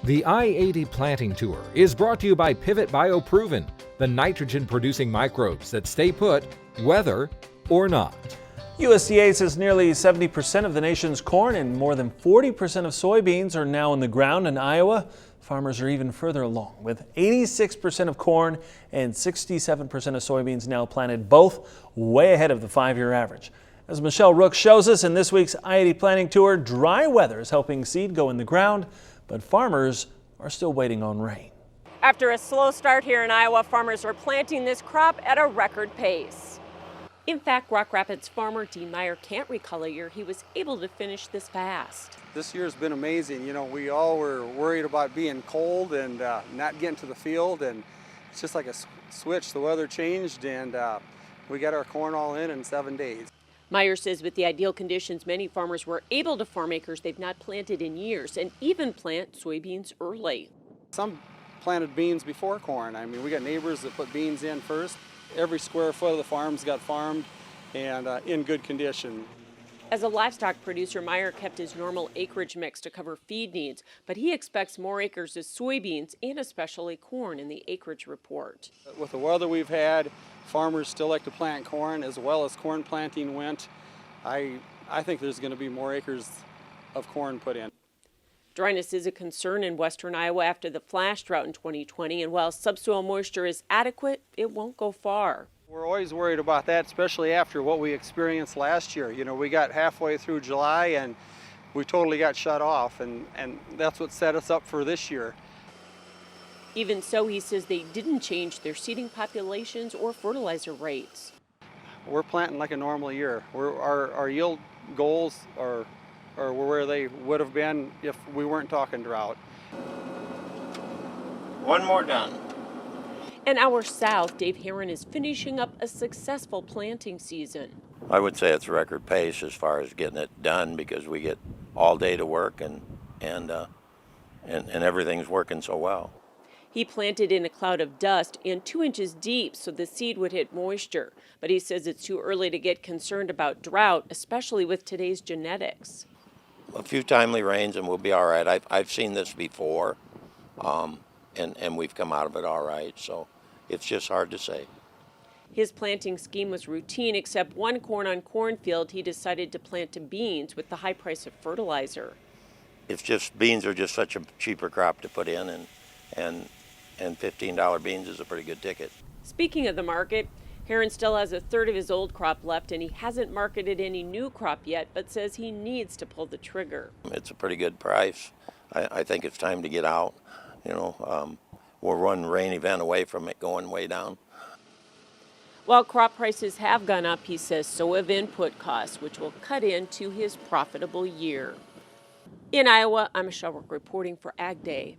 The I80 Planting Tour is brought to you by Pivot BioProven, the nitrogen-producing microbes that stay put, weather or not. USDA says nearly 70% of the nation's corn and more than 40% of soybeans are now in the ground in Iowa. Farmers are even further along, with 86% of corn and 67% of soybeans now planted, both way ahead of the 5-year average. As Michelle Rook shows us in this week's I80 Planting Tour, dry weather is helping seed go in the ground, but farmers are still waiting on rain. After a slow start here in Iowa, farmers are planting this crop at a record pace. In fact, Rock Rapids farmer Dean Meyer can't recall a year he was able to finish this fast. This year's been amazing. You know, we all were worried about being cold and not getting to the field, and it's just like a switch. The weather changed and we got our corn all in 7 days. Meyer says with the ideal conditions, many farmers were able to farm acres they've not planted in years and even plant soybeans early. Some planted beans before corn. I mean, we got neighbors that put beans in first. Every square foot of the farms got farmed and in good condition. As a livestock producer, Meyer kept his normal acreage mix to cover feed needs, but he expects more acres of soybeans and especially corn in the acreage report. With the weather we've had, farmers still like to plant corn as well as corn planting went. I think there's going to be more acres of corn put in. Dryness is a concern in western Iowa after the flash drought in 2020, and while subsoil moisture is adequate, it won't go far. We're always worried about that, especially after what we experienced last year. You know, we got halfway through July and we totally got shut off, and that's what set us up for this year. Even so, he says they didn't change their seeding populations or fertilizer rates. We're planting like a normal year. Our yield goals are where they would have been if we weren't talking drought. One more done. An hour south, Dave Heron is finishing up a successful planting season. I would say it's record pace as far as getting it done because we get all day to work and everything's working so well. He planted in a cloud of dust and 2 inches deep so the seed would hit moisture. But he says it's too early to get concerned about drought, especially with today's genetics. A few timely rains and we'll be all right. I've seen this before, and we've come out of it all right, so it's just hard to say. His planting scheme was routine, except one corn-on-corn field he decided to plant to beans with the high price of fertilizer. It's just beans are just such a cheaper crop to put in, and $15 beans is a pretty good ticket. Speaking of the market, Heron still has a third of his old crop left, and he hasn't marketed any new crop yet, but says he needs to pull the trigger. It's a pretty good price. I think it's time to get out. You know, we're one rain event away from it going way down. While crop prices have gone up, he says so have input costs, which will cut into his profitable year. In Iowa, I'm Michelle Rook reporting for Ag Day.